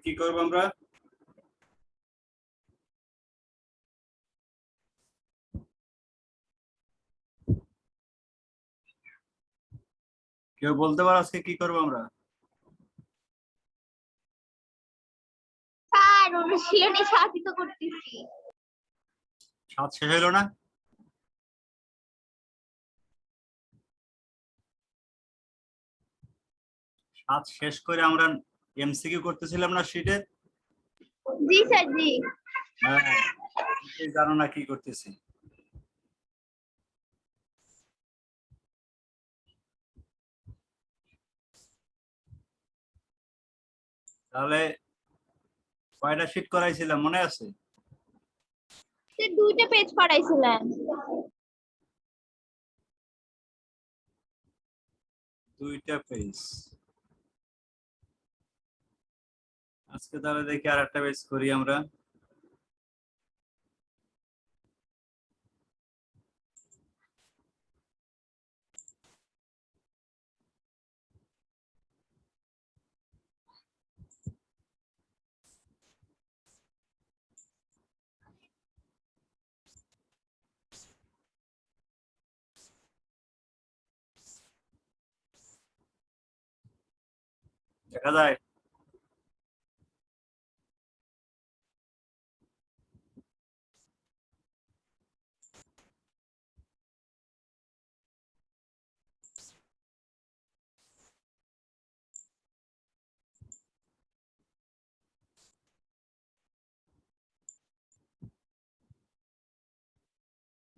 কি করবো আমরা? কেউ বলতে পারো আজকে কি করবো আমরা? স্যার অনুশীলনী 7ই তো করতেছি। 7 শেষ হইলো না? সাত শেষ করে আমরা এমসিকিউ করতেছিলাম না শীটের? জি স্যার, জি। হ্যাঁ, জানো না কি করতেছি। তাহলে কয়টা শীট করাইছিলাম মনে আছে? স্যার 2টা পেজ করাইছিলেন। 2টা পেজ। আজকে তাহলে দেখি আর একটা পেজ করি আমরা। দেখা যায়?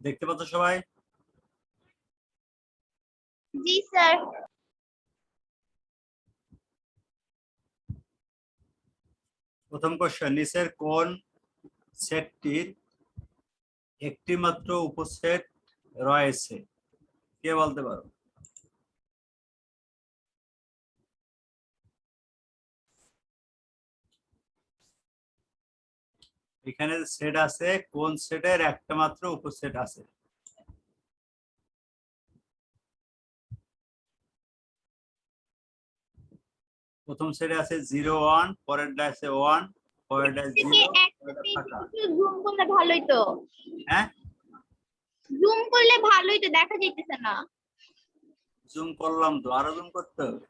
দেখতে পাচ্ছ সবাই? জি স্যার। প্রথম কোশ্চেন, নিচের কোন সেটটির একটি মাত্র উপসেট রয়েছে? কে বলতে পারো? এখানে সেট আছে, কোন সেটের একটা মাত্র উপসেট আছে? প্রথম সেটে আছে 0 1, পরেরটা আছে 1, পরেরটা 0, পরেরটা ফাঁকা। জুম করলে ভালোই তো। হ্যাঁ, জুম করলে ভালোই তো, দেখা যাইতেছে না। জুম করলাম তো, আরো জুম করতে হবে।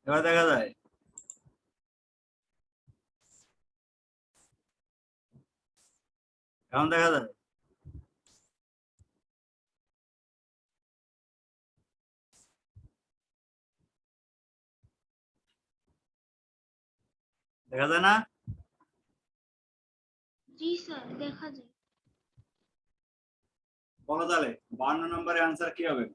এবার দেখা যায়? এখন দেখা যায়? দেখা যায় না? জি স্যার, দেখা যায়। বলো তাহলে 52 নম্বরের অ্যান্সার কি হবে?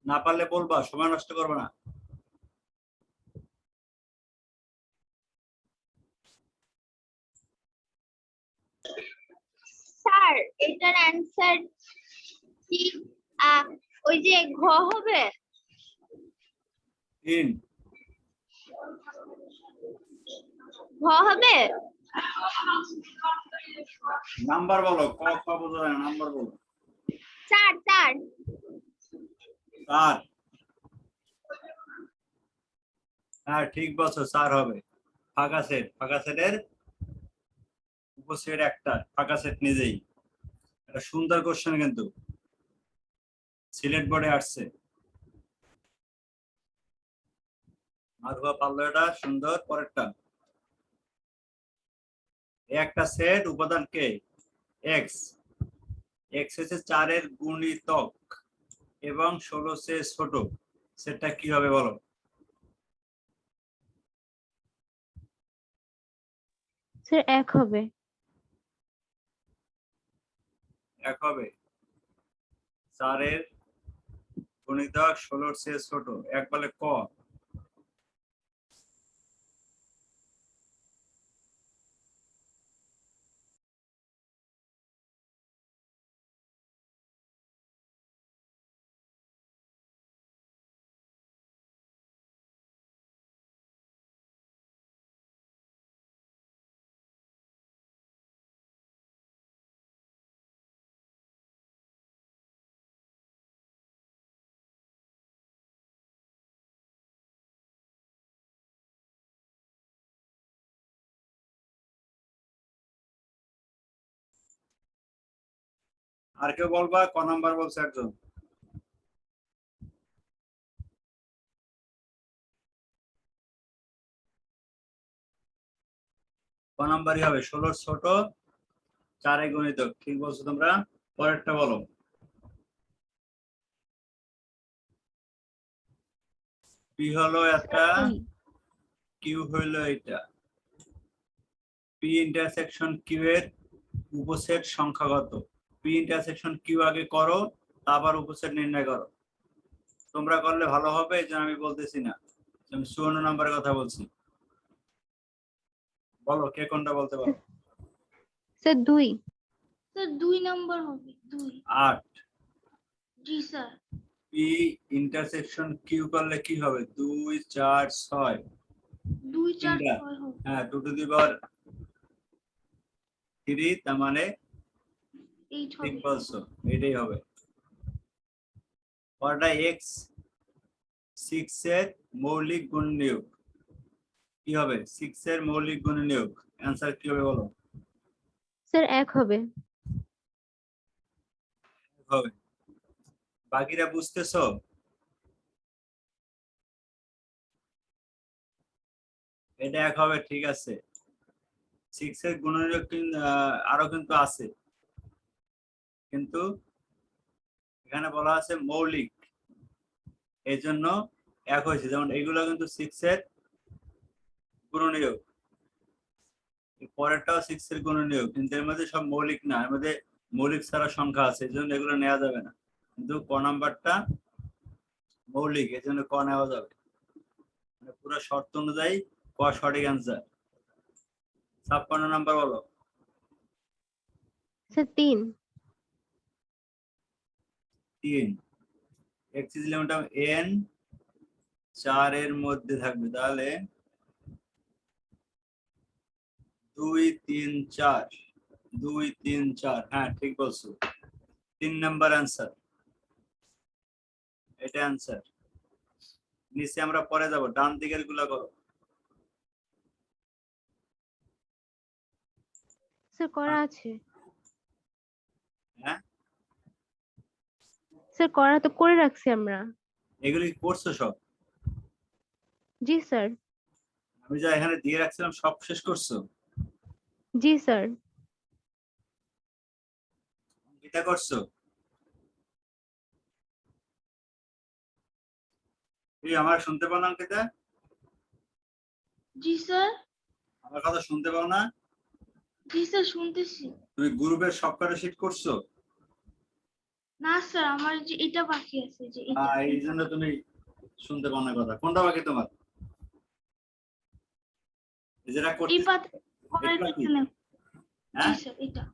না পারলে বলবা, সময় নষ্ট করবে না। স্যার এটার অ্যানসার কি ওই যে ঘ হবে? 3। ঘ হবে? নাম্বার বলো, ক খ বোঝা যায় না, নাম্বার বলো। 4 4। 4। হ্যাঁ ঠিক বলছো, 4 হবে। ফাঁকা সেট, ফাঁকা সেটের উপসেট একটা, ফাঁকা সেট নিজেই। এটা সুন্দর কোশ্চেন কিন্তু, সিলেট বোর্ডে আসছে। মাধবা পারলো এটা, সুন্দর। পরেরটা, একটা সেট উপাদান কে? এক্স। এক্স হচ্ছে 4-এর গুণিতক এবং 16 চেয়ে ছোট। সেটটা কি হবে বলো? স্যার 1 হবে। 1 হবে। 4-এর গুণিতক 16-র চেয়ে ছোট, 1 বলে ক। আর কেউ বলবা? ক নাম্বার বলছে একজন? ক নাম্বারই হবে? 16 ছোট 4 গুণিতক। ঠিক বলছো তোমরা। পরেরটা বলো। পি হলো একটা, কিউ হইলো এটা। পি ইন্টারসেকশন কিউ এর উপসেট সংখ্যা কত? পি ইন্টারসেকশন কিউ আগে করো, তারপর উপসেট নির্ণয় করো। তোমরা করলে ভালো হবে, এই জন্য আমি বলতেছি না, আমি 54 নম্বরের কথা বলছি। বলো কে কোনটা বলতে পারো? স্যার 2। স্যার 2 নাম্বার হবে 2। 8। জি স্যার। পি ইন্টারসেকশন কিউ করলে কি হবে? 2 4 6। 2 4 তিনটা। 6 হবে। হ্যাঁ, 2 টু দি পাওয়ার 3, তার মানে 8 ঠিক হবে। বলছো, এটাই হবে। পরটা x 6 এর মৌলিক গুণনীয়ক কি হবে? 6 এর মৌলিক গুণনীয়ক অ্যানসার কি হবে বলো? স্যার 1 হবে। হবে। বাকিরা বুঝতেছো? এটা 1 হবে, ঠিক আছে। 6 এর গুণনীয়ক আরো কিন্তু আছে, কিন্তু এখানে বলা আছে মৌলিক, এই জন্য 1 হয়েছে। যেমন এইগুলো কিন্তু 6 এর গুণনীয়ক, পরেরটাও 6 এর গুণনীয়ক, কিন্তু এর মধ্যে সব মৌলিক না, এর মধ্যে মৌলিক ছাড়া সংখ্যা আছে, এই জন্য এগুলো নেওয়া যাবে না। কিন্তু ক নাম্বারটা মৌলিক, এই জন্য ক নেওয়া যাবে। মানে পুরো শর্ত অনুযায়ী ক সঠিক অ্যান্সার। 56 নাম্বার বলো। Sir 3। 3। X is limit of n 4 এর মধ্যে থাকবে, তাহলে 2 3 4। 2 3 4, হ্যাঁ ঠিক বলছো। 3 নাম্বার অ্যান্সার, এটা অ্যান্সার। নিচে আমরা পরে যাব, ডান দিকের গুলা করো। স্যার করা আছে। হ্যাঁ, স্যার করা তো করে রাখছি আমরা। এগুলি করছো সব? জি স্যার। আমি যা এখানে দিয়ে রাখছিলাম সব শেষ করছো? জি স্যার। এটা করছো? এই আমার শুনতে পাও না অঙ্কিতা? জি স্যার। আমার কথা শুনতে পাও না? জি স্যার শুনতেছি। তুমি গ্রুপের সবকটা শিট করছো? না স্যার আমার যে এটা বাকি আছে, যে এটা। এই জন্য তুমি শুনতে পাও না কথা। কোনটা বাকি তোমার? যেটা এই করতে পাতা করার এটা কি? এখানে। জি হ্যাঁ, স্যার এটা।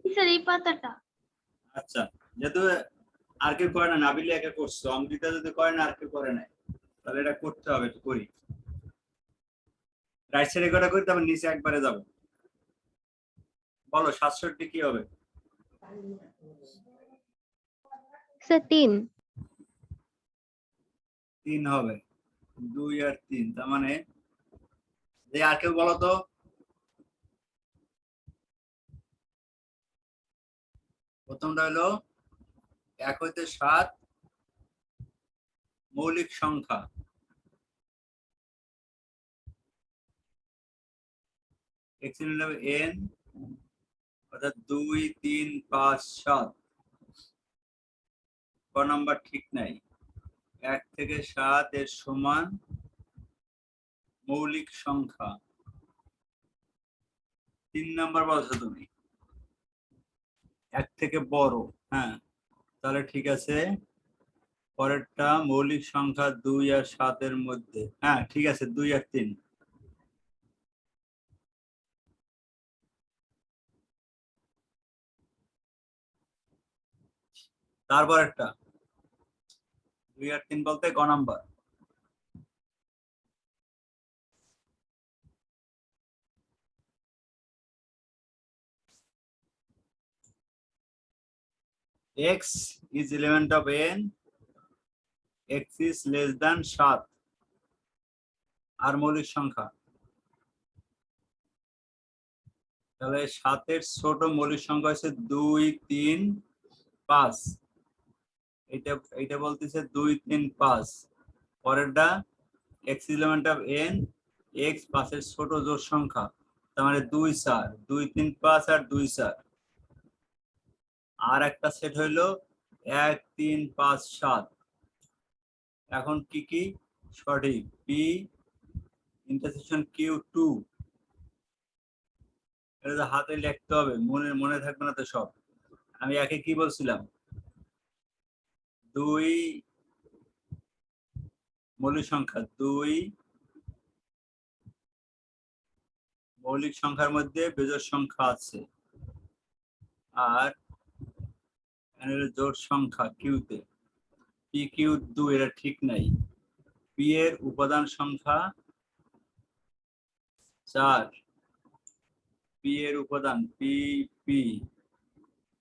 জি স্যার এই পাতাটা। আচ্ছা। যেহেতু আর কেউ করে না, নাবিলি একা করছো, অঙ্কিতা যদি করে না আর কেউ করে না, তাহলে এটা করতে হবে, একটু করি। রাইট সাইডে কটা করি, তারপর নিচে একবারে যাবো। বলো 67 কি হবে? স্যার 3। 3 হবে। 2 আর 3, তার মানে যে আর কেউ বলো তো। প্রথমটা হলো 1 হইতে 7 মৌলিক সংখ্যা। x এর হলো n, অর্থাৎ 2 3 5 7। ক নাম্বার ঠিক নাই। 1 থেকে 7 এর সমান মৌলিক সংখ্যা। 3 নাম্বার বলছো তুমি, 1 থেকে বড়। হ্যাঁ, তাহলে ঠিক আছে। পরেরটা মৌলিক সংখ্যা 2 আর 7 এর মধ্যে। হ্যাঁ ঠিক আছে, 2 আর 3। তারপর একটা 2 আর 3 বলতে ক number? x is element of n, x is less than 7 আর মৌলিক সংখ্যা। তাহলে 7 এর ছোট মৌলিক সংখ্যা হচ্ছে 2 3 5 এটা বলতেছে 2 3 5 পরেরটা x element of n x 5 এর ছোট জোড় সংখ্যা তার মানে 2 4 2 3 5 আর 2 4 আর একটা সেট হইলো 1 3 5 7 এখন কি কি সঠিক p ইন্টারসেকশন q 2 এটা হাতে লিখতে হবে মনে থাকবে না তো সব আমি একে কি বলছিলাম 2 মৌলিক সংখ্যা 2 মৌলিক সংখ্যার মধ্যে বেজোড় সংখ্যা আছে আর এখানে হলো জোড় সংখ্যা কিউতে পি কিউ 2 এটা ঠিক নাই পি এর উপাদান সংখ্যা 4 পি এর উপাদান পি পি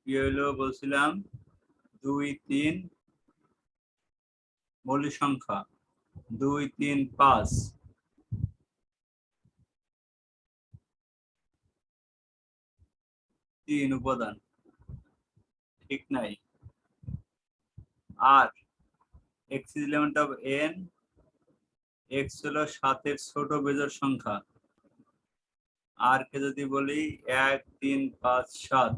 পি হলো বলছিলাম 2 3 মৌলিক সংখ্যা 2 3 5 3 উপাদান ঠিক নাই আর x is element of n x হলো 7 এর ছোট বেজোড় সংখ্যা আর কে যদি বলি 1 3 5 7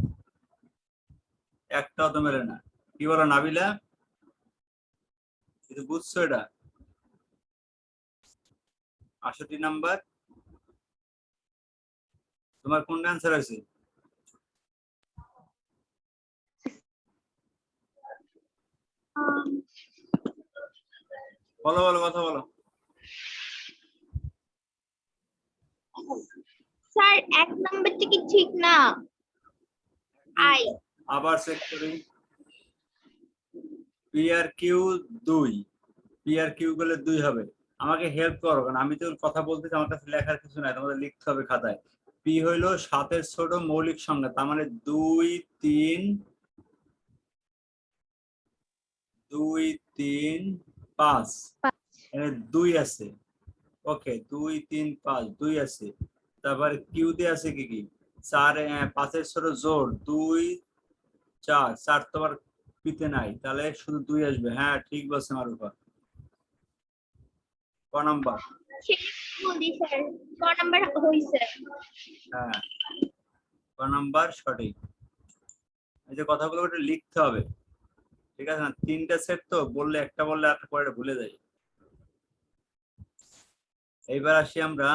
একটাও তো মেলে না কি বলো নাবিলা কিন্তু বুঝছো এটা 68 নাম্বার তোমার কোন অ্যান্সার আছে বলো বলো কথা বলো স্যার 1 নাম্বারটা কি ঠিক না আই আবার চেক করি পি আর কিউ 2 পি আর কিউ গুলো 2 হবে আমাকে হেল্প করো কারণ আমি তো কথা বলতেছি আমার কাছে লেখার কিছু নাই তোমাদের লিখতে হবে খাতায় পি হইলো 7 এর ছোট মৌলিক সংখ্যা তার মানে 2 3 2 3 5 এখানে 2 আছে ওকে 2 3 5 2 আছে তারপরে কিউ তে আছে কি কি 4 5 এর ছোট জোড় 2 4 4 তোমার পিতে নাই তাহলে শুধু 2 আসবে হ্যাঁ ঠিক বলছে মারুফা ক নাম্বার বলি স্যার ক নাম্বার হইছে হ্যাঁ ক নাম্বার সঠিক এই যে কথাগুলো একটু লিখতে হবে ঠিক আছে না তিনটা সেট তো বললে একটা বললে আর পরে ভুলে যাই এইবার আসি আমরা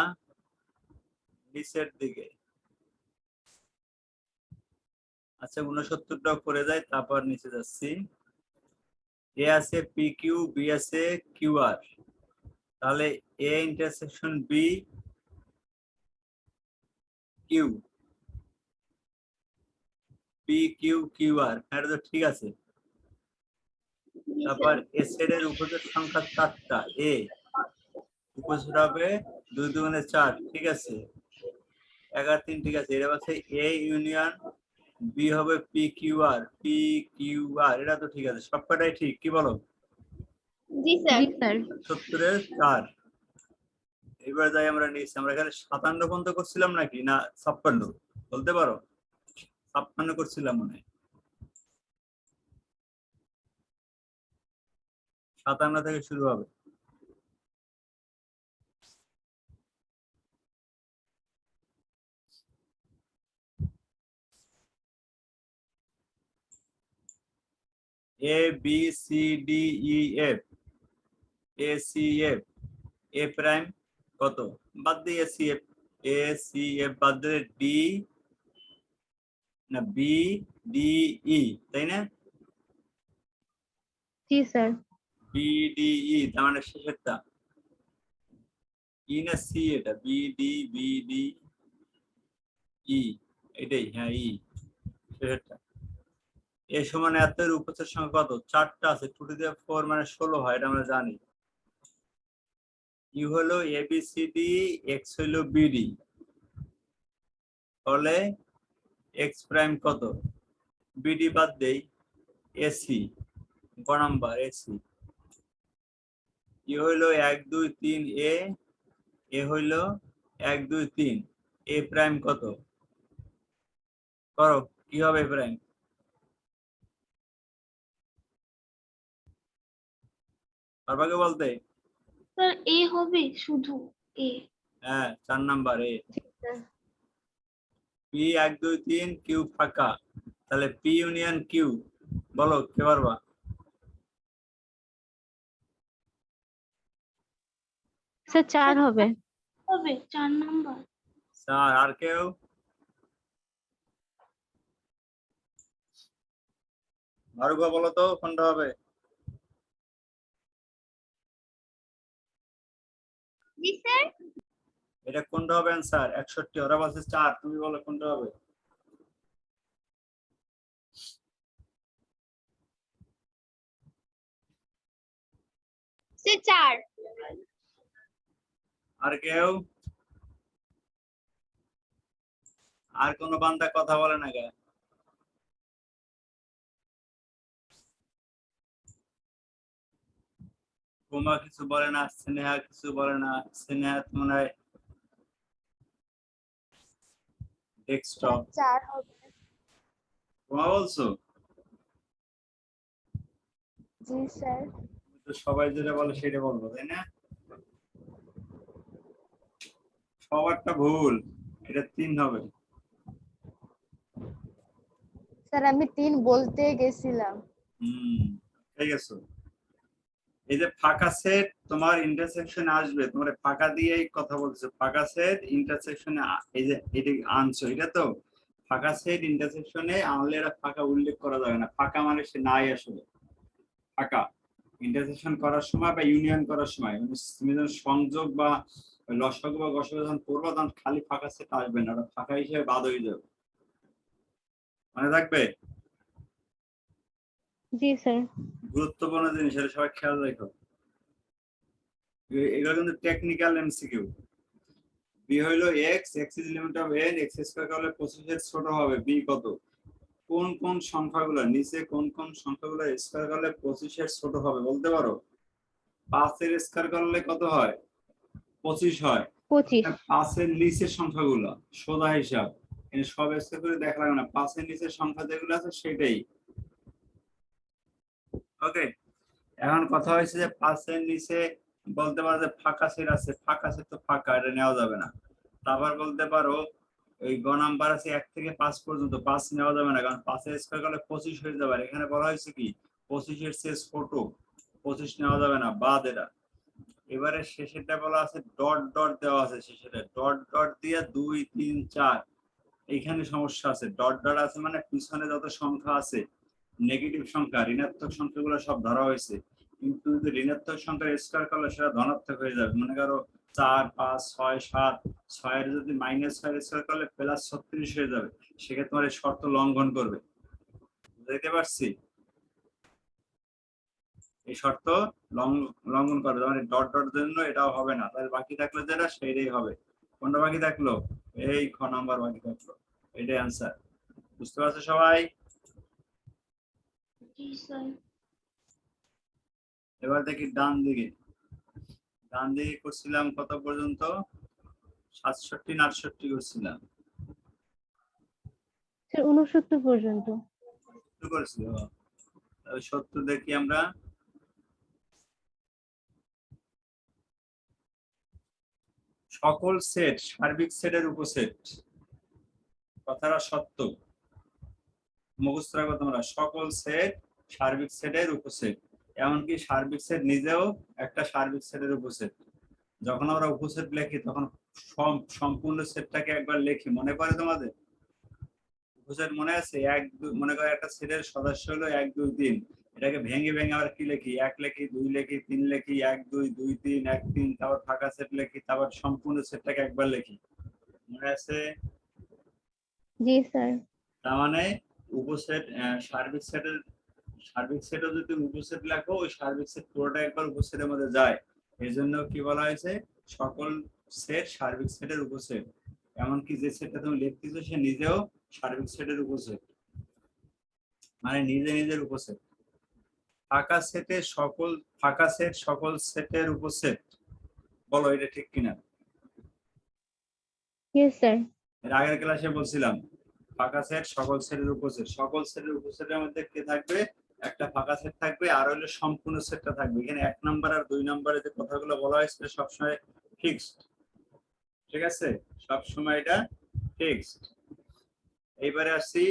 নিচের দিকে আচ্ছা 69টাও করে যাই তারপর নিচে যাচ্ছি এ আছে পি কিউ বি আছে কিউ আর তাহলে A intersection B Q P Q Q আর এটা তো ঠিক আছে তারপর এস এর উপজোড় সংখ্যা 4টা এ উপজোড় হবে 2 2 4 ঠিক আছে 11 3 ঠিক আছে এটা হচ্ছে এ ইউনিয়ন বি হবে পি কিউ আর এটা তো ঠিক আছে সবকটাই ঠিক কি বলো জি স্যার জি স্যার 70 এর 4 এবার যাই আমরা নিচে আমরা এখানে 57 পর্যন্ত করছিলাম নাকি না 56 বলতে পারো 56 করছিলাম মনে হয় 57 থেকে শুরু হবে A B C D E F A C F A prime কত বাদ দিয়ে C F A C F বাদ দিয়ে ডি না বি ডি ই তাই না জি স্যার বি ডি ই তার মানে শেষেরটা ই না সি এটা বি ডি ই এটাই হ্যাঁ ই শেষেরটা এ সমান এত এর উপস্থিত সংখ্যা কত 4টা আছে 2 টু দি 4 মানে 16 হয় এটা আমরা জানি ইউ হলো এ বি সি ডি এক্স হলো বিডি তাহলে এক্স প্রাইম কত বিডি বাদ দেই এসি ক নাম্বার এসি ই হইলো 1 2 3 এ হইলো 1 2 3 এ প্রাইম কত করো কি হবে প্রাইম পারবাকে বলতে? স্যার এ হবে শুধু এ। হ্যাঁ 4 নাম্বার এ। জি স্যার। পি 1 2 3 কিউ ফাঁকা, তাহলে পি ইউনিয়ন কিউ, বলো কে পারবা? স্যার 4 হবে। হবে 4 নাম্বার। স্যার আর কেউ? মারুফা বলো তো কোনটা হবে? জি স্যার। এটা কোনটা হবে অ্যান্সার? 61, ওরা বলছে 4, তুমি বলো কোনটা হবে? স্যার 4। আর কেউ? আর কোন বান্দা কথা বলে না কে? বোমা কিছু বলে না, স্নেহা কিছু বলে না, স্নেহা মনে হয় ডেস্কটপ। 4 হবে। বোমা বলছো? জি স্যার। তো সবাই যেটা বলে সেটা বলবো তাই না? সবারটা ভুল, এটা 3 হবে। স্যার আমি 3 বলতে গেছিলাম। ঠিক আছে। এই যে ফাঁকা সেট তোমার ইন্টারসেকশনে আসবে, তোমার ফাঁকা দিয়েই কথা বলছো, ফাঁকা সেট ইন্টারসেকশনে এই যে এটা আনছো, এটা তো ফাঁকা সেট ইন্টারসেকশনে আনলে এটা ফাঁকা উল্লেখ করা যাবে না, ফাঁকা মানে সে নাই আসলে। ফাঁকা ইন্টারসেকশন করার সময় বা ইউনিয়ন করার সময় তুমি যখন সংযোগ বা লসাগু বা গসাগু যখন করবা তখন খালি ফাঁকা সেট আসবে না, ওটা ফাঁকা হিসেবে বাদ হয়ে যাবে, মনে রাখবে। জি স্যার। গুরুত্বপূর্ণ জিনিস, এটা সবাই খেয়াল রাখো। এগুলো কিন্তু টেকনিক্যাল এমসিকিউ। বি হইলো x, x is limit of N, x square করলে 25 এর ছোট হবে, বি কত? কোন কোন সংখ্যাগুলো নিচে কোন কোন সংখ্যাগুলো স্কয়ার করলে 25 এর ছোট হবে বলতে পারো? 5 এর স্কয়ার করলে কত হয়? 25 হয়। 25। 5 এর নিচের সংখ্যাগুলো সোজা হিসাব, এই সব স্কয়ার করে দেখা লাগবে না, 5 এর নিচের সংখ্যা যেগুলো আছে সেটাই। ওকে, এখন কথা হয়েছে যে 5 এর নিচে বলতে পারো যে ফাঁকা সেট আছে, ফাঁকা সেট তো ফাঁকা, এটা নেওয়া যাবে না। তারপর বলতে পারো ওই গ নাম্বার আছে 1 থেকে 5 পর্যন্ত, 5 নেওয়া যাবে না, কারণ 5 এর স্কয়ার করলে 25 হয়ে যাবে, আর এখানে বলা হয়েছে কি 25 এর চেয়ে ছোট, 25 নেওয়া যাবে না, বাদ এটা। এবারে শেষেরটা বলা আছে ডট ডট দেওয়া আছে, শেষেরটা ডট ডট দিয়ে 2 3 4, এইখানে সমস্যা আছে, ডট ডট আছে মানে পিছনে যত সংখ্যা আছে নেগেটিভ সংখ্যা ঋণাত্মক সংখ্যাগুলো সব ধরা হয়েছে, কিন্তু যদি ঋণাত্মক সংখ্যার স্কয়ার করলে সেটা ধনাত্মক হয়ে যাবে, মনে করো 4 5 6 7, 6 এর যদি -6 স্কয়ার করলে +36 হয়ে যাবে, সেক্ষেত্রে তোমার এই শর্ত লঙ্ঘন করবে, বুঝতে পারছি? এই শর্ত লঙ্ঘন করবে, মানে ডট ডট জন্য এটাও হবে না, তাহলে বাকি থাকলো যেটা সেইটাই হবে। কোনটা বাকি থাকলো? এই খ নাম্বার বাকি থাকলো, এটাই অ্যান্সার। বুঝতে পারছো সবাই? জি স্যার। এবার দেখি ডান দিকে, ডান দিকে করছিলাম কত পর্যন্ত? 67 না 68 করছিলাম? স্যার 69 পর্যন্ত। শুরু করেছিল, তাহলে 70 দেখি আমরা। সকল সেট সার্বিক সেটের উপসেট, কথাটা সত্য, মুখস্থ রাখো তোমরা, সকল সেট সার্বিক সেটের উপসেট, এমনকি সার্বিক সেট নিজেও একটা সার্বিক সেটের উপসেট। যখন আমরা উপসেট লিখি তখন সম্পূর্ণ সেটটাকে একবার লিখি, মনে পড়ে তোমাদের? উপসেট মনে আছে? মনে করো একটা সেটের সদস্য হলো 1 2 3, এটাকে ভেঙে ভেঙে আবার কি লিখি? 1 লিখি, 2 লিখি, 3 লিখি, 1 2 2 3 1 3, তারপর ফাঁকা সেট লিখি, তারপর সম্পূর্ণ সেটটাকে একবার লিখি, মনে আছে? জি স্যার। তার মানে উপসেট সার্বিক সেটও যদি উপসেট লেখো, ওই সার্বিক সেট পুরোটা একবার উপসেটের মধ্যে যায়, এই জন্য কি বলা হয়েছে? সকল সেট সার্বিক সেটের উপসেট, এমনকি যে সেটটা তুমি লিখতেছো সে নিজেও সার্বিক সেটের উপসেট, মানে নিজে নিজের উপসেট। ফাঁকা সেট সকল সেটের উপসেট, বলো এটা ঠিক কিনা? Yes sir. এর আগের ক্লাসে বলছিলাম ফাঁকা সেট সকল সেটের উপসেট, সকল সেটের উপসেটের মধ্যে কে থাকবে? একটা ফাঁকা সেট থাকবে আর হলো সম্পূর্ণ সেটটা থাকবে। এখানে 1 নাম্বার আর 2 নাম্বারে যে কথাগুলো বলা হয়েছে সবসময় ফিক্সড, ঠিক আছে, সবসময় এটা ফিক্সড। এইবারে আসছি,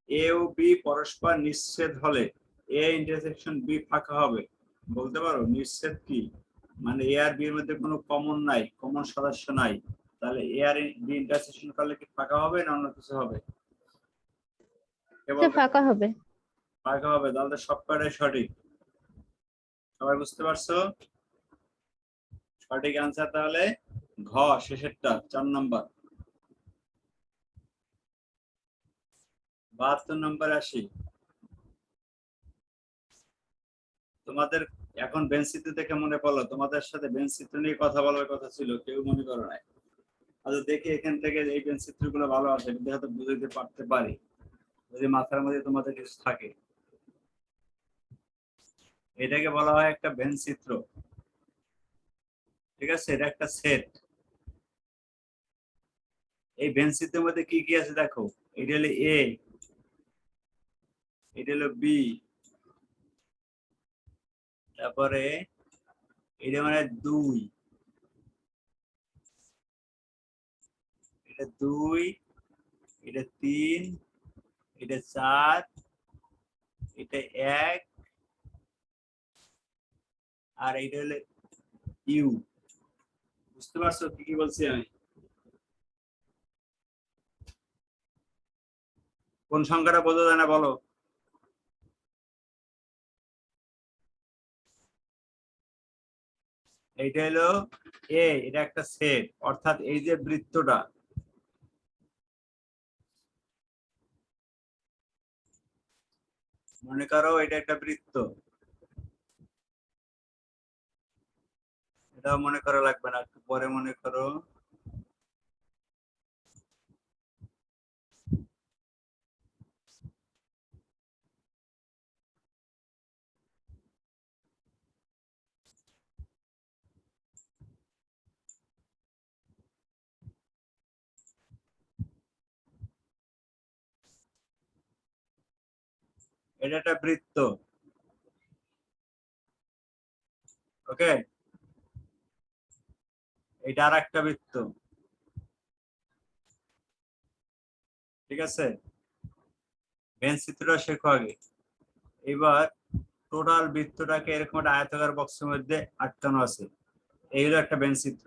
এ ও বি পরস্পর নিঃছেদ হলে এ ইন্টারসেকশন বি ফাঁকা হবে। বলতে পারো নিঃছেদ কি? মানে এ আর বি এর মধ্যে কোনো কমন নাই, কমন সদস্য নাই, তাহলে এ আর বি ইন্টারসেকশন করলে কি ফাঁকা হবে না অন্য কিছু হবে? স্যার ফাঁকা হবে। ফাঁকা হবে, তাহলে সবকটাই সঠিক। সবাই বুঝতে পারছো? সঠিক আনসার তাহলে ঘ শেষেরটা 4 নাম্বার। 72 নম্বরে আসি। তোমাদের এখন বেঞ্চিত্র দেখে মনে পড়লো, তোমাদের সাথে বেঞ্চিত্র নিয়ে কথা বলার কথা ছিল, কেউ মনে করো নাই। আচ্ছা দেখি এখান থেকে এই বেঞ্চিত্র গুলো ভালো আছে, যদি হয়তো বুঝতে পারতে পারি, যদি মাথার মধ্যে তোমাদের কিছু থাকে। এটাকে বলা হয় একটা বেঞ্চিত্র, ঠিক আছে, এটা একটা সেট। এই বেঞ্চিত্রের মধ্যে কি কি আছে দেখো, এটা হলো এ, এটা হলো বি, তারপরে এটা মানে 2, এটা 2, এটা 3, এটা 4, এটা 1, আর এটা হলো ইউ। বুঝতে পারছো কি কি বলছি আমি? কোন সংখ্যাটা বোঝা যায় না বলো? এইটা হলো এ, এটা একটা সেট, অর্থাৎ এই যে বৃত্তটা, মনে করো এটা একটা বৃত্ত, এটাও মনে করা লাগবে না, একটু পরে মনে করো। এটা একটা বৃত্ত, ওকে, এটা আর একটা বৃত্ত, ঠিক আছে। ভেন চিত্রটা শেখো আগে। এবার টোটাল বৃত্তটাকে এরকম একটা আয়তাকার বক্সের মধ্যে আটকানো আছে, এইগুলো একটা ভেন চিত্র।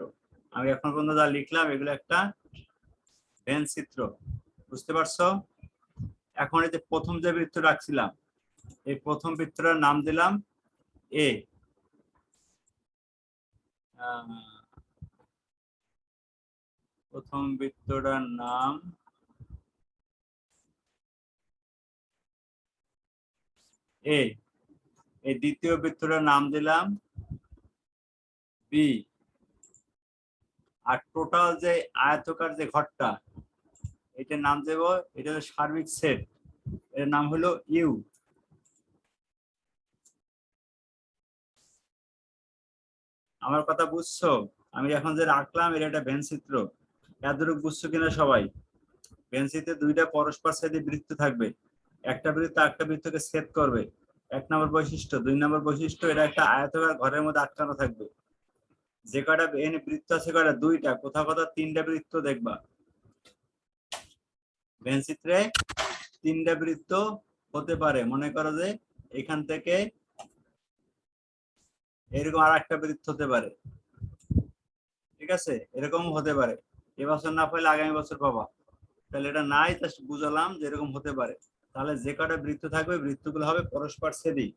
আমি এখন পর্যন্ত যা লিখলাম এগুলো একটা ভেন চিত্র, বুঝতে পারছো? এখন এই যে প্রথম যে বৃত্ত রাখছিলাম, এই প্রথম বৃত্তটার নাম দিলাম এ। প্রথম বৃত্তটার নাম এ, এই দ্বিতীয় বৃত্তটার নাম দিলাম বি, আর টোটাল যে আয়তকার যে ঘরটা, এটার নাম দেব, এটা হলো সার্বিক সেট, এর নাম হলো ইউ। আমার কথা বুঝছো? আমি এখন যে রাখলাম এটা একটা ভেনচিত্র, এতটুকু বুঝছো কিনা সবাই? ভেনচিত্রে দুইটা পরস্পর ছেদী বৃত্ত থাকবে, একটা বৃত্ত একটা বৃত্তকে ছেদ করবে, 1 নম্বর বৈশিষ্ট্য। 2 নম্বর বৈশিষ্ট্য, এটা একটা আয়তাকার ঘরের মধ্যে আটকানো থাকবে। যে কয়টা এখানে বৃত্ত আছে কয়টা, 2টা, কোথাও কোথাও 3টা বৃত্ত দেখবা ভেনচিত্রে, 3টা বৃত্ত হতে পারে। মনে করো যে এখান থেকে এরকম আর একটা বৃত্ত হতে পারে, ঠিক আছে, এরকম হতে পারে। এবছর না পাইলে আগামী বছর পাবা, তাহলে এটা নাই, তা বুঝালাম যে এরকম হতে পারে। তাহলে যে কটা বৃত্ত থাকবে বৃত্তগুলো হবে পরস্পর ছেদী,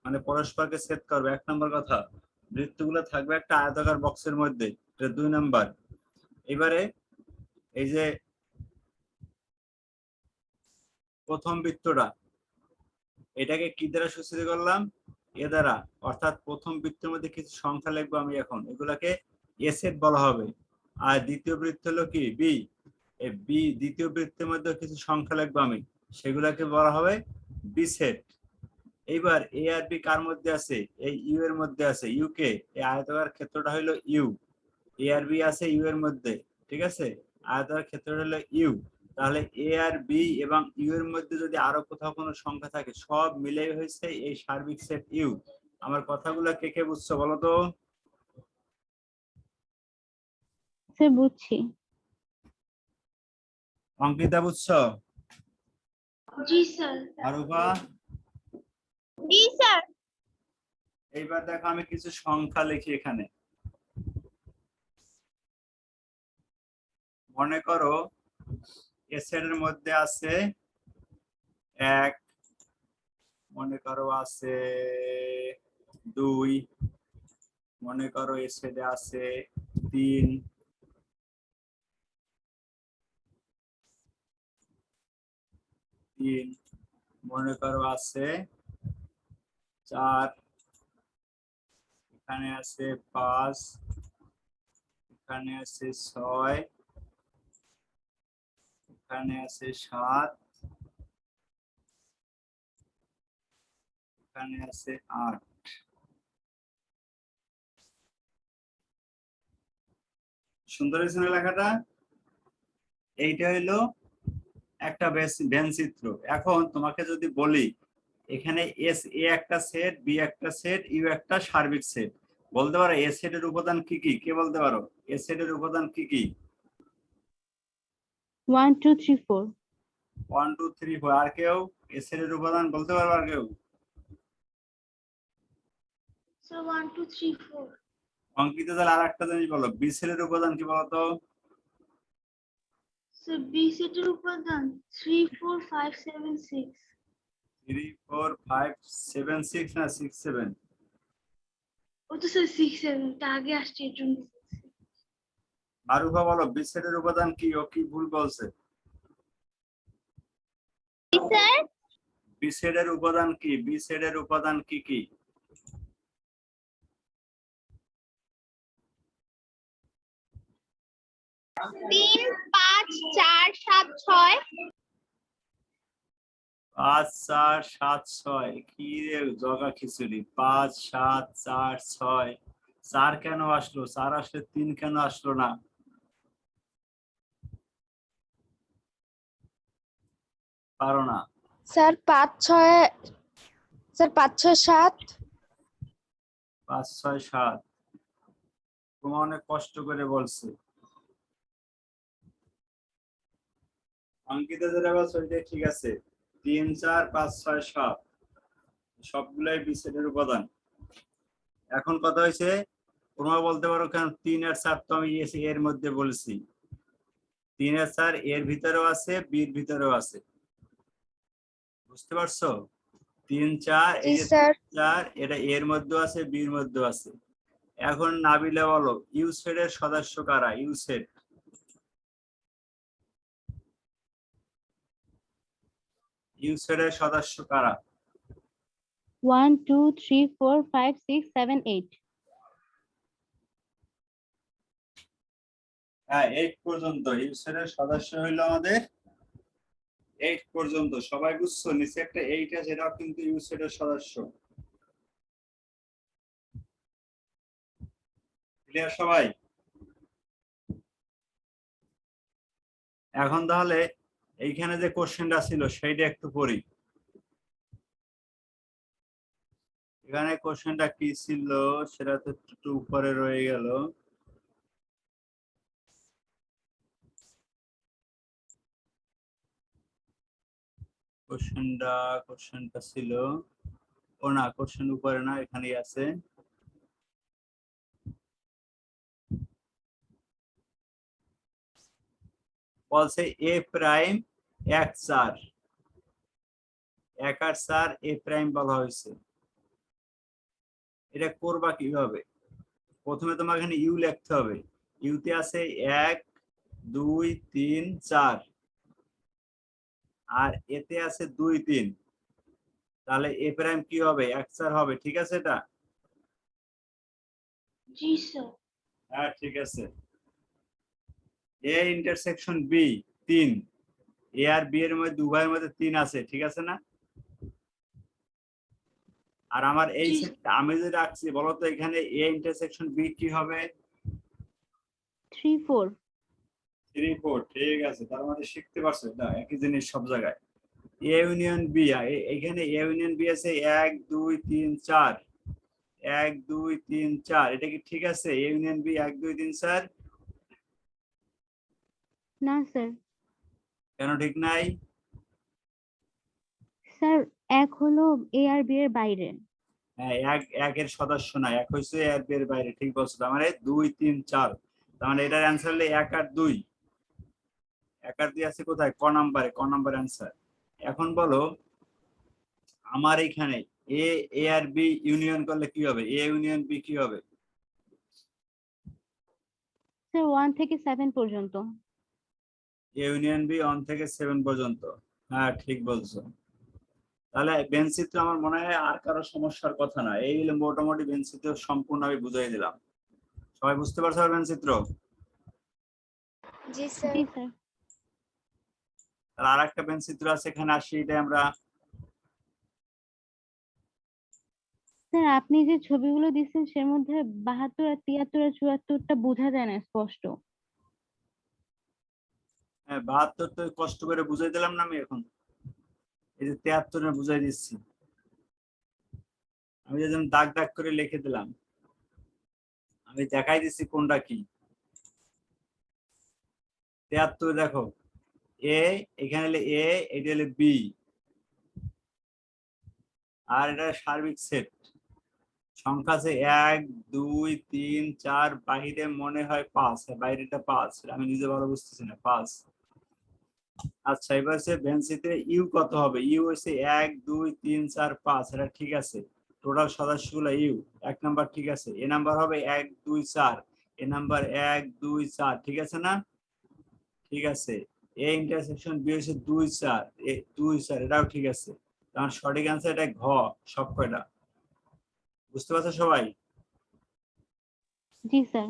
মানে পরস্পরকে ছেদ করবে। 1 নম্বর কথা, বৃত্তগুলো থাকবে একটা আয়তাকার বক্সের মধ্যে, এটা 2 নাম্বার। এবারে এই যে প্রথম বৃত্তটা, এটাকে কি দ্বারা সূচিত করলাম? এ দ্বারা, অর্থাৎ প্রথম বৃত্তের মধ্যে কিছু সংখ্যা লিখবো আমি এখন, এগুলাকে এ সেট বলা হবে। আর দ্বিতীয় বৃত্ত হলো কি বি, এই বি দ্বিতীয় বৃত্তের মধ্যে কিছু সংখ্যা লিখবো আমি, সেগুলাকে বলা হবে বি সেট। এইবার এ আর বি কার মধ্যে আছে? এই ইউ এর মধ্যে আছে। ইউ কে, এই আয়তাকার ক্ষেত্রটা হলো ইউ, এ আর বি আছে ইউ এর মধ্যে, ঠিক আছে, আয়তাকার ক্ষেত্রটা হলো ইউ। তাহলে এ আর বি এবং ইউ এর মধ্যে যদি আরো কোথাও কোনো সংখ্যা থাকে সব মিলেই হয়েছে এই সার্বিক সেট ইউ। আমার কথাগুলো কে কে বুঝছো বলো তো? স্যার বুঝছি। অঙ্কিতা বুঝছো? জি স্যার। আরুপা? জি স্যার। এইবার দেখো আমি কিছু সংখ্যা লিখি এখানে। মনে করো এ সেটের মধ্যে আছে 1, মনে করো আছে 2, মনে করো এ সেটে আছে 3, মনে করো আছে 4, এখানে আছে 5, এখানে আছে 6, এখানে আছে 7, এখানে আছে 8। সুন্দর হয়েছে না লেখাটা? এইটা হইলো একটা ভেন চিত্র। এখন তোমাকে যদি বলি এখানে এস এ একটা সেট, বি একটা সেট, ইউ একটা সার্বিক সেট, বলতে পারো এ সেটের উপাদান কি কি? কে বলতে পারো এ সেটের উপাদান কি কি? 1 2 3 4। 1 2 3 4। আর কেউ এ সেটের উপাদান বলতে পারবে? আর কেউ? স্যার 1 2 3 4। অঙ্কিত তাহলে আর একটা জিনিস বলো, বি সেটের উপাদান কি বলতো? স্যার বি সেটের উপাদান 3 4 5 7 6। 3 4 5 7 6 না 6 7? ও তো স্যার 6 7 টা আগে আসছে এর জন্য। আরুফা বলো বি সেটের উপাদান কি? ও কি ভুল বলছে? জি স্যার। বি সেটের উপাদান কি? বি সেটের উপাদান কি কি? 3 5 4 7 6। 5 4 7 6। কি রে জগা খিচুড়ি! 5 7 4 6। 4 কেন আসলো? 4 আসলে 3 কেন আসলো না? পারো না? Sir 5 6 sir 5 6 7। 5 6 7 তোমার অনেক কষ্ট করে বলছে। অঙ্কিতা যেটা বলছে ওইটাই ঠিক আছে। 3 4 5 6 7 সবগুলাই বি সেটের উপাদান। এখন কথা হয়েছে তোমরা বলতে পারো কেন 3 আর 4 তো আমি এর মধ্যে বলেছি। 3 আর 4 এর ভিতরেও আছে, বির ভিতরেও আছে। বুঝতে পারছো? 3 4 জি এই যে স্যার। 4 এটা এর মধ্যে আছে, বির মধ্যে আছে। এখন নাবিলা বলো ইউ সেটের সদস্য কারা? ইউ সেট সদস্য কারা? 1 2 3 4 5 6 7 8। হ্যাঁ 8 পর্যন্ত ইউ সেটের সদস্য হইলো আমাদের 8 পর্যন্ত। সবাই বুঝছো? নিচে একটা 8 আছে, এটাও কিন্তু ইউ সেটের সদস্য। ক্লিয়ার সবাই? এখন তাহলে এইখানে যে কোশ্চেনটা ছিল সেইটা একটু পড়ি। এখানে কোশ্চেনটা কি ছিল সেটা তো একটু উপরে রয়ে গেল। কোশ্চেনটা ছিল, ও না কোশ্চেন উপরে না, এখানেই আছে। বলছে এ প্রাইম 1 4, 1 আর 4 এ প্রাইম বলা হয়েছে। এটা করবা কিভাবে? প্রথমে তোমার এখানে ইউ লিখতে হবে। ইউতে আছে 1 2 3 4 আর এতে আছে 2 3। তাহলে এ প্রাইম কি হবে? 1 4 হবে। ঠিক আছে এটা? জি স্যার। হ্যাঁ ঠিক আছে। এ ইন্টারসেকশন বি 3, এ আর বি এর মধ্যে উভয়ের মধ্যে 3 আছে। ঠিক আছে না? আর আমার এই জি। সেটটা আমি যে রাখছি বলতো এখানে এ ইন্টারসেকশন বি কি হবে? 3 4। 3 4 ঠিক আছে, তার মানে শিখতে পারছো না একই জিনিস সব জায়গায়। এ ইউনিয়ন বি, এখানে এ ইউনিয়ন বি আছে 1 2 3 4, 1 2 3 4, এটা কি ঠিক আছে? এ ইউনিয়ন বি 1 2 3 4, না স্যার। কেন ঠিক নাই? স্যার এক হলো এ আর বি এর বাইরে। হ্যাঁ, একের সদস্য না, এক হচ্ছে এর বি এর বাইরে, ঠিক বলছো। তার মানে 2 3 4, তার মানে এটার অ্যান্সার হলো 1 আর 2। 1 আর 2 আছে কোথায়? ক নাম্বারে, ক নাম্বার অ্যান্সার। এখন বলো আমার এখানে এ এ আর বি ইউনিয়ন করলে কি হবে? এ ইউনিয়ন বি কি হবে? স্যার 1 থেকে 7 পর্যন্ত। এ ইউনিয়ন বি 1 থেকে 7 পর্যন্ত, হ্যাঁ ঠিক বলছো। তাহলে বেনচিত্র আমার মনে হয় আর কারো সমস্যার কথা না, এই হলো মোটামুটি বেনচিত্র সম্পূর্ণ আমি বুঝাই দিলাম। সবাই বুঝতে পারছো বেনচিত্র? জি স্যার। জি স্যার। আর একটা বেনচিত্র আছে, এখানে আসি, এটা আমরা স্যার আপনি যে ছবিগুলো দিচ্ছেন সের মধ্যে 72 আর 73 আর 74টা বোঝা যায় না স্পষ্ট। 72 তো কষ্ট করে বুঝাই দিলাম না আমি, এখন এই যে 73 বুঝাই দিচ্ছি, আমি যেন দাগ দাগ করে লিখে দিলাম, আমি দেখাই দিচ্ছি কোনটা কি। 73 দেখো, এ এখানে হলে এ, এটা হলে বি, আর এটা সার্বিক সেট সংখ্যা আছে 1 2 3 4, বাইরে মনে হয় 5, বাইরেটা 5, আমি নিজে ভালো বুঝতেছি না, 5। আচ্ছা এবার হচ্ছে ভ্যান্সিতে ইউ কত হবে? ইউ হচ্ছে 1 2 3 4 5, এটা ঠিক আছে, টোটাল সদস্যগুলো ইউ। 1 নাম্বার ঠিক আছে। এ নাম্বার হবে 1 2 4, এ নাম্বার 1 2 4, ঠিক আছে না? ঠিক আছে। এ ইন্টারসেকশন বি হচ্ছে 2 4, এ 2 4, এটাও ঠিক আছে। কারণ সঠিক অ্যান্সার এটা ঘ, সব কয়টা। বুঝতে পারছো সবাই? জি স্যার।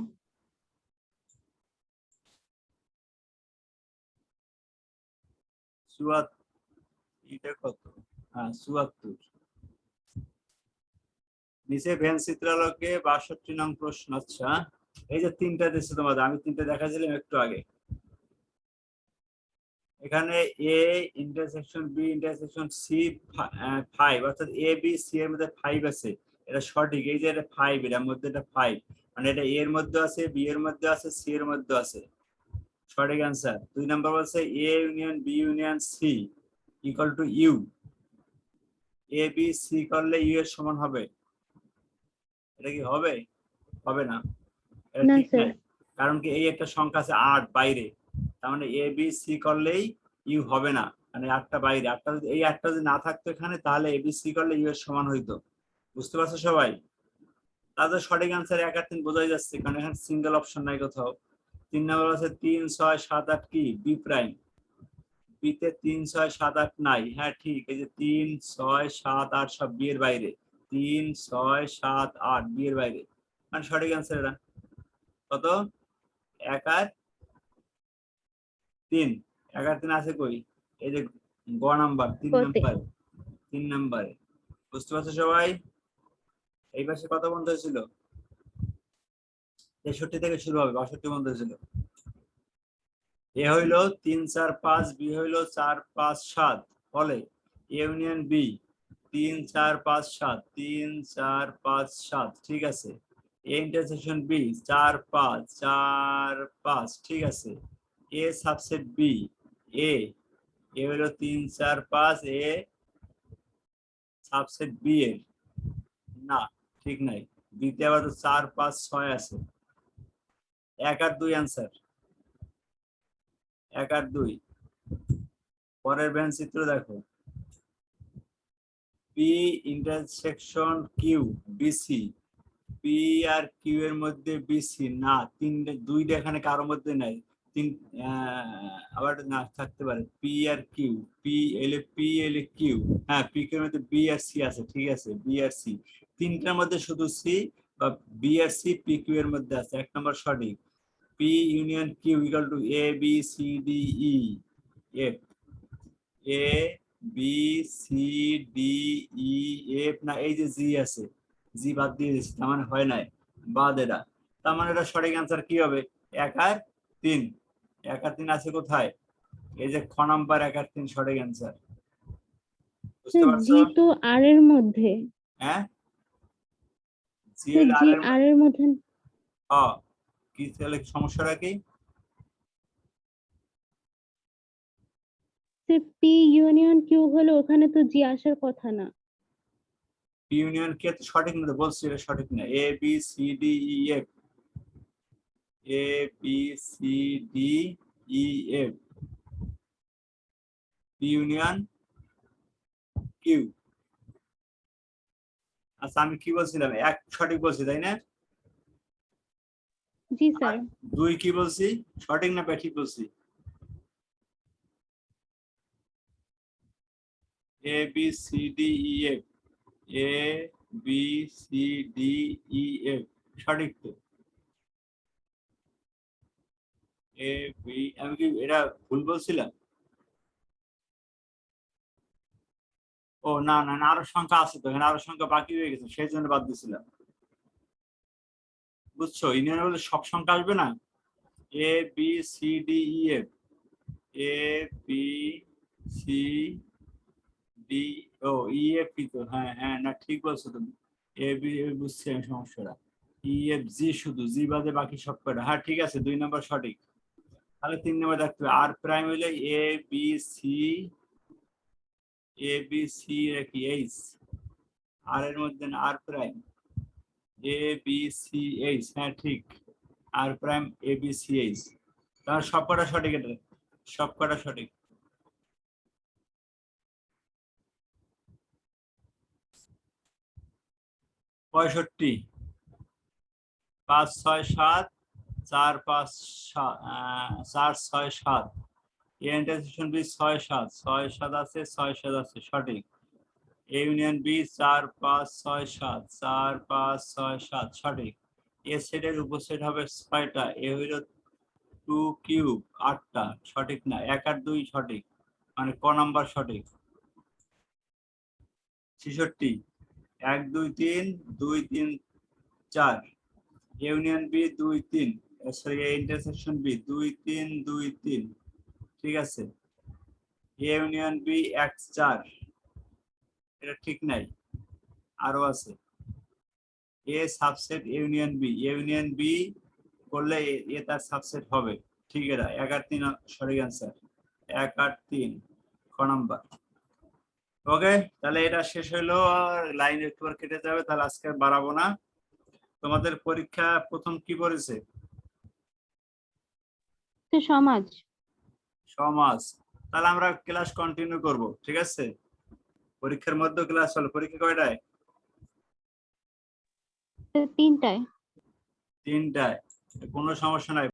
এটা কত? হ্যাঁ 74। নিচে ভেন চিত্রালোকে 62 নং প্রশ্ন। আচ্ছা এই যে তিনটা দিচ্ছে তোমাদের, আমি তিনটা দেখাছিলাম একটু আগে। এখানে A intersection B intersection C 5, অর্থাৎ এ বি সি এর মধ্যে 5 আছে, এটা সঠিক। এই যে এটা 5, এর মধ্যে এটা 5, মানে এটা এ এর মধ্যে আছে, বি এর মধ্যে আছে, সি এর মধ্যে আছে, সঠিক অ্যান্সার। 2 নাম্বার বলছে A union B union C equal to U, A B C করলে ইউ এর সমান হবে, এটা কি হবে? হবে না, এটা না ঠিক স্যার। নাই। কারণ কি এই একটা সংখ্যা আছে 8 বাইরে, তার মানে এ বি সি করলেই ইউ হবে না, মানে 8টা বাইরে। 8টা যদি, এই 8টা যদি না থাকতো এখানে, তাহলে এ বি সি করলে ইউ এর সমান হইতো। বুঝতে পারছো সবাই? তাদের সঠিক অ্যান্সার 1 আর 3 বোঝাই যাচ্ছে, কারণ এখানে সিঙ্গেল অপশন নাই কোথাও। 3 নম্বর আছে 3 6 7 8 কি বি প্রাইম, বিতে 3 6 7 8 নাই, হ্যাঁ ঠিক। এই যে 3 6 7 8 সব বি এর বাইরে, 3 6 7 8 বি এর বাইরে, মানে সঠিক অ্যান্সার এটা কত? 1 আর 3, 1 আর 3 আছে কই? এই যে গ নাম্বার, 3 কতে? নাম্বার, 3 নাম্বারে। বুঝতে পারছো সবাই? এই পাশে কত বন্ধ হয়েছিল? 63 থেকে শুরু হবে, 62 বন্ধ হয়েছিল। এ হইলো 3 4 5, বি হইলো 4 5 7, ফলে এ ইউনিয়ন বি 3 4 5 7, 3 4 5 7, ঠিক আছে। এ ইন্টারসেকশন বি 4 5 4 5, ঠিক আছে। এ সাবসেট বি, এ এ হলো 3 4 5, এ সাবসেট বি এর না, ঠিক নাই। বিতে আবার 4 5 6 আছে, 1 আর 2 অ্যান্সার, 1 আর 2। পরের ব্যান চিত্র দেখো, P intersection Q BC, P আর কিউ এর মধ্যে বিসি না, তিনটে, দুইটা এখানে কারোর মধ্যে নাই। তিন আবার না থাকতে পারে, পি আর কিউ, পি এলে পি এলে কিউ, হ্যাঁ পি কিউ এর মধ্যে বি আর সি আছে, ঠিক আছে, বি আর সি। তিনটার মধ্যে শুধু সি বা বি আর সি পি কিউ এর মধ্যে আছে, 1 নম্বর সঠিক। P union Q equal to A B C D E F, A B C D E F না, এই যে জি আছে, জি বাদ দিয়ে দিচ্ছি, তার মানে হয় নাই, বাদ এটা। তার মানে এটা সঠিক অ্যান্সার কি হবে? 1 আর 3। 1 আর 3 আছে কোথায়? এই যে খ নাম্বার 1 আর 3 সঠিক অ্যান্সার। বুঝতে পারছো? জি তো আর এর মধ্যে, হ্যাঁ, জি স্যার আর জি এর আর এর মধ্যে। কি তাহলে সমস্যাটা কি? স্যার পি ইউনিয়ন কিউ হলে ওখানে তো জি আসার কথা না। পি ইউনিয়ন কে তো সঠিক না, তো বলছি এটা সঠিক না। A B C D E F, A B C D E F, P union Q. আচ্ছা আমি কি বলছিলাম? 1 সঠিক বলছি তাই না? জি স্যার। 2 কি বলছি? সঠিক না ঠিক বলছি? A B C D E F, A B C D E F সঠিক তো। এ বি, আমি কি এটা ভুল বলছিলাম? ও না না না, আরো সংখ্যা আছে তো এখানে, আরো সংখ্যা বাকি রয়ে গেছে সেই জন্য বাদ দিছিলাম। বুঝছো? ইউনিয়নের বলতে সব সংখ্যা আসবে না। A B C D E F, A B C D, ও ই এফ তো, হ্যাঁ হ্যাঁ, না ঠিক বলছো তুমি। এ বি, বুঝছি আমি সমস্যাটা। ই এফ জি, শুধু জি বাদে বাকি সব কটা। হ্যাঁ ঠিক আছে, 2 নম্বর সঠিক। তাহলে 3 নম্বর দেখতে হবে আর প্রাইম হইলে এ বি সি, এ বি সি কি এইচ, আর এর মধ্যে আর প্রাইম এ বি সি এইচ, হ্যাঁ ঠিক, আর প্রাইম এ বি সি এইচ। তাহলে সব কটা সঠিক, এটা সব কটা সঠিক। পঁয়ষট্টি, 5 6 7, 4 5 4 6 7, ইন্টারসেকশন বি 6 7, 6 7 আছে, 6 7 আছে সঠিক। এ ইউনিয়ন বি 4 5 6 7, 4 5 6 7 সঠিক। এ সেটের উপসেট হবে 6টা, এ হইল 2 কিউব 8টা, সঠিক না। 1 আর 2 সঠিক, মানে ক নাম্বার সঠিক। 66, 1 2 3, 2 3 4, union B 2 3, sorry intersection B 2 3 2 3, ঠিক আছে। ইউনিয়ন বি x 4, এটা ঠিক নাই, আরো আছে। A subset union B, union B করলে এ তার সাবসেট হবে, ঠিক। এটা 1 আর 3 সঠিক অ্যান্সার, 1 আর 3 ক নাম্বার। ওকে, তাহলে এটা শেষ হইলো, লাইন একটু কেটে যাবে, তাহলে আজকে আর বাড়াবো না। তোমাদের পরীক্ষা প্রথম কি পড়েছে? স্যার সমাজ। সমাজ। তাহলে আমরা ক্লাস কন্টিনিউ করব, ঠিক আছে? পরীক্ষার মধ্যে ক্লাস হলো। পরীক্ষা কয়টায়? স্যার 3টায়। 3টায়। কোনো সমস্যা নাই।